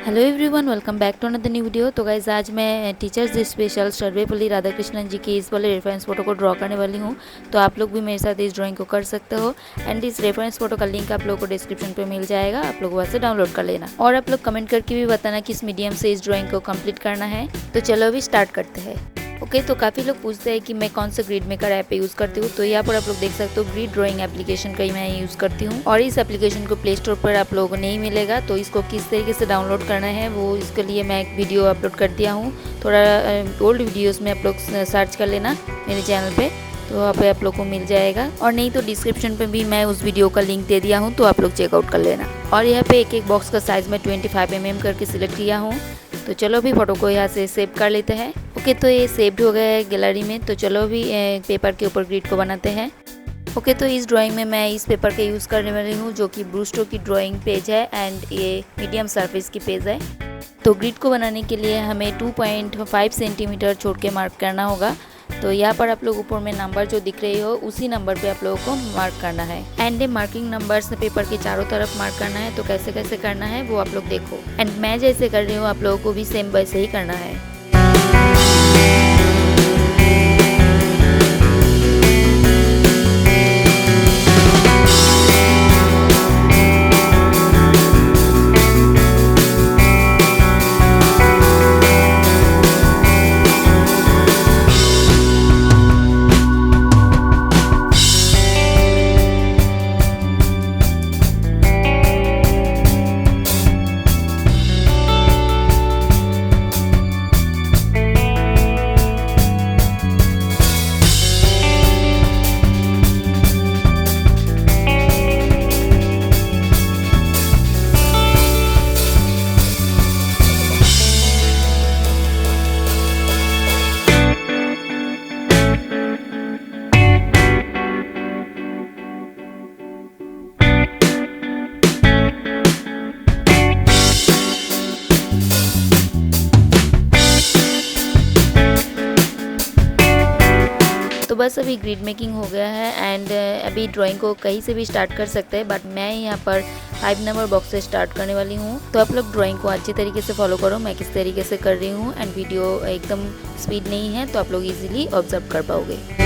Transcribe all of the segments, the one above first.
Hello everyone, welcome back to another new video. तो guys आज मैं teachers day special Sarvepalli Radhakrishnan ji की इस वाले रेफरेंस फ़ोटो को ड्रॉ करने वाली हूँ। तो आप लोग भी मेरे साथ इस ड्राइंग को कर सकते हो एंड इस रेफरेंस फ़ोटो का लिंक आप लोगों को डिस्क्रिप्शन पे मिल जाएगा। आप लोग वहाँ से डाउनलोड कर लेना और आप लोग कमेंट करके भी बताना किस मीडियम से इस ड्राइंग को कंप्लीट करना है। तो चलो अभी स्टार्ट करते हैं। ओके, तो काफ़ी लोग पूछते हैं कि मैं कौन सा ग्रिड मेकर ऐप यूज़ करती हूँ। तो यहाँ पर आप लोग देख सकते हो ग्रिड ड्राइंग एप्लीकेशन का ही मैं यूज़ करती हूँ और इस एप्लीकेशन को प्ले स्टोर पर आप लोगों को नहीं मिलेगा। तो इसको किस तरीके से डाउनलोड करना है वो इसके लिए मैं एक वीडियो अपलोड कर दिया हूँ। थोड़ा ओल्ड वीडियोज़ में आप लोग सर्च कर लेना मेरे चैनल पर, तो वहाँ पे आप लोग को मिल जाएगा। और नहीं तो डिस्क्रिप्शन पे भी मैं उस वीडियो का लिंक दे दिया हूँ, तो आप लोग चेकआउट कर लेना। और यहाँ पे एक एक बॉक्स का साइज़ में 25 mm करके सिलेक्ट किया हूँ। तो चलो अभी फ़ोटो को यहाँ से सेव कर लेते हैं। ओके, तो ये सेव्ड हो गया है गैलरी में। तो चलो अभी पेपर के ऊपर ग्रिड को बनाते हैं। ओके, तो इस ड्राइंग में मैं इस पेपर का यूज़ करने वाली हूँ जो कि ब्रूस्टो की ड्राइंग पेज है एंड ये मीडियम सरफेस की पेज है। तो ग्रिड को बनाने के लिए हमें 2.5 सेंटीमीटर छोड़ के मार्क करना होगा। तो यहाँ पर आप लोग ऊपर में नंबर जो दिख रही हो उसी नंबर पे आप लोगों को मार्क करना है एंड मार्किंग नंबर्स पेपर के चारों तरफ मार्क करना है। तो कैसे कैसे करना है वो आप लोग देखो एंड मैं जैसे कर रही हूँ आप लोगों को भी सेम वैसे ही करना है। तो बस अभी ग्रिड मेकिंग हो गया है एंड अभी ड्राइंग को कहीं से भी स्टार्ट कर सकते हैं, बट मैं यहाँ पर 5 नंबर बॉक्स से स्टार्ट करने वाली हूँ। तो आप लोग ड्राइंग को अच्छी तरीके से फॉलो करो मैं किस तरीके से कर रही हूँ एंड वीडियो एकदम स्पीड नहीं है तो आप लोग इजीली ऑब्जर्व कर पाओगे।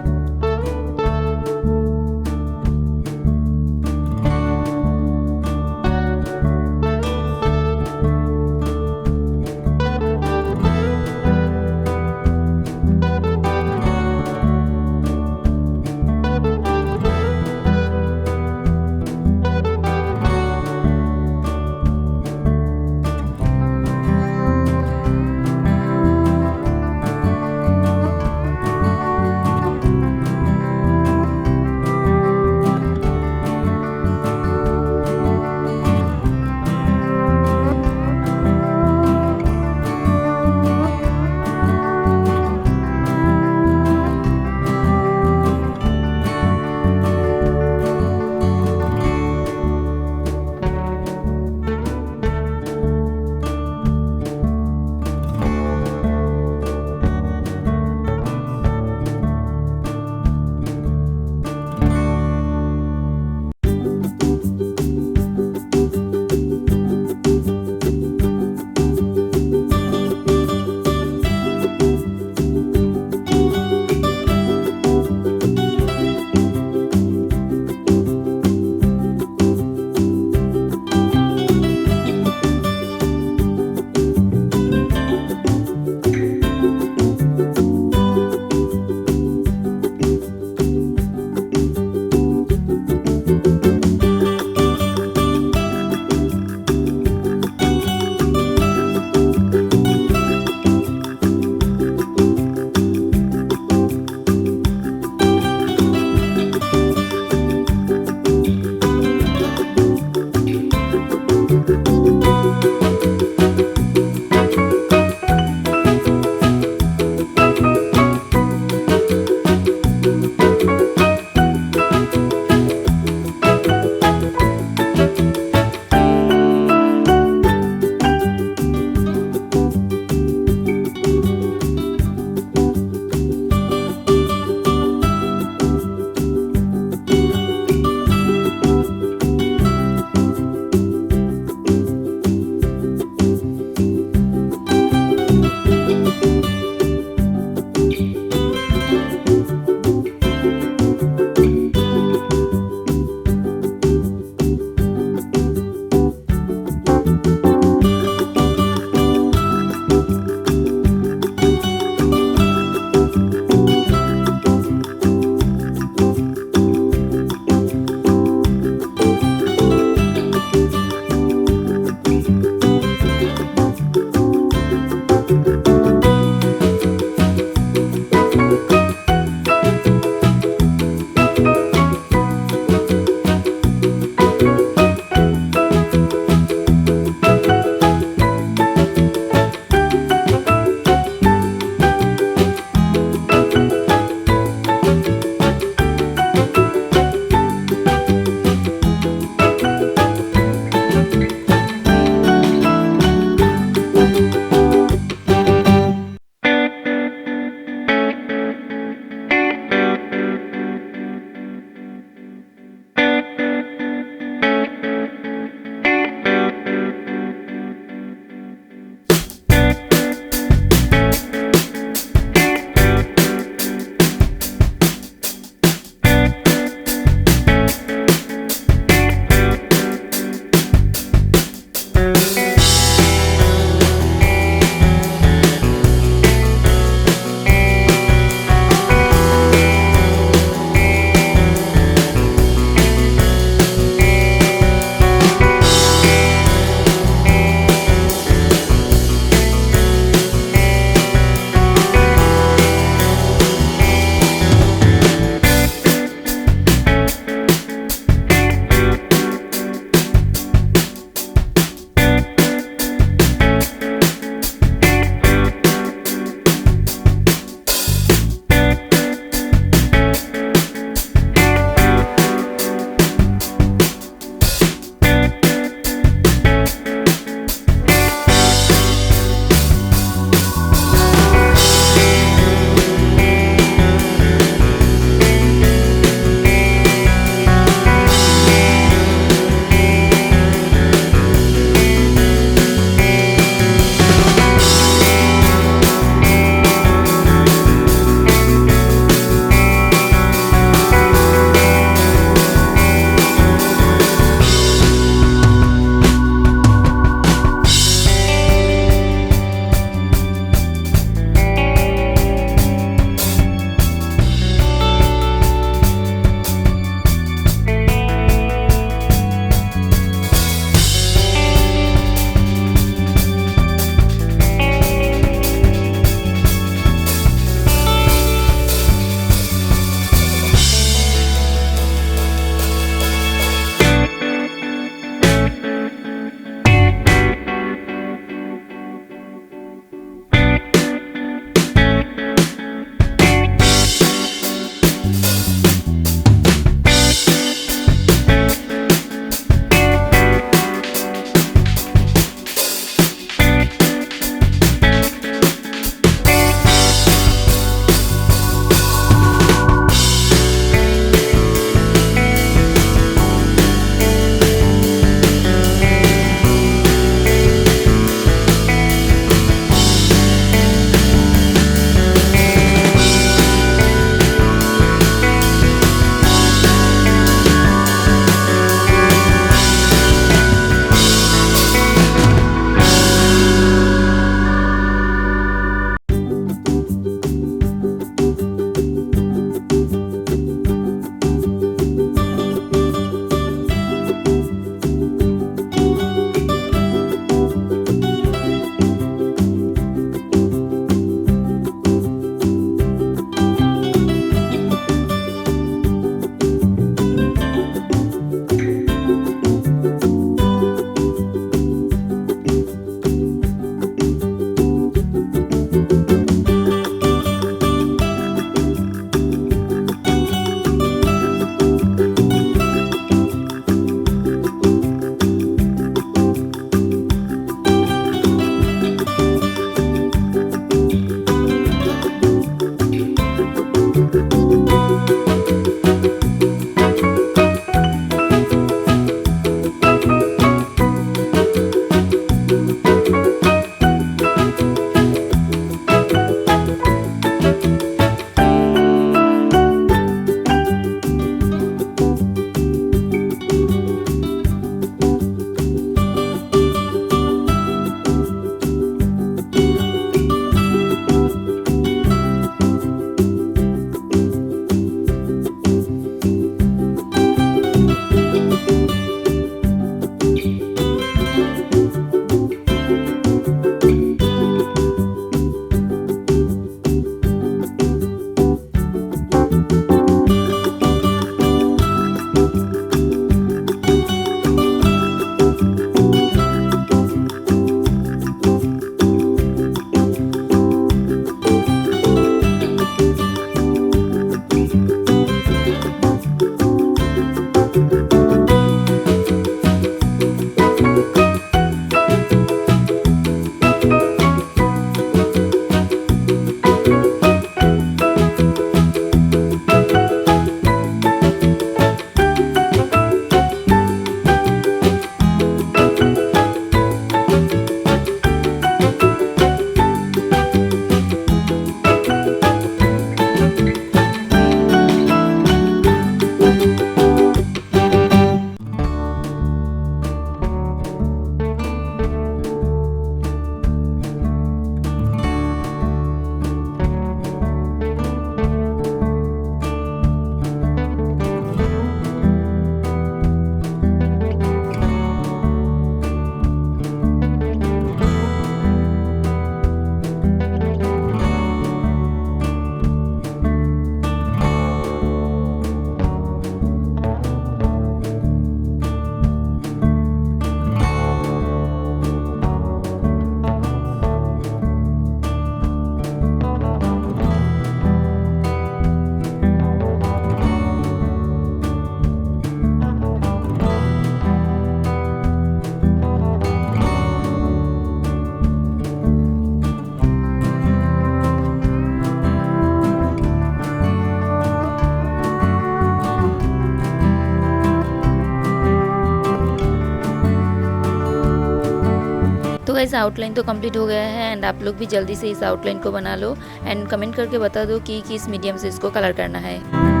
गाइस आउटलाइन तो कंप्लीट हो गया है एंड आप लोग भी जल्दी से इस आउटलाइन को बना लो एंड कमेंट करके बता दो कि किस मीडियम से इसको कलर करना है।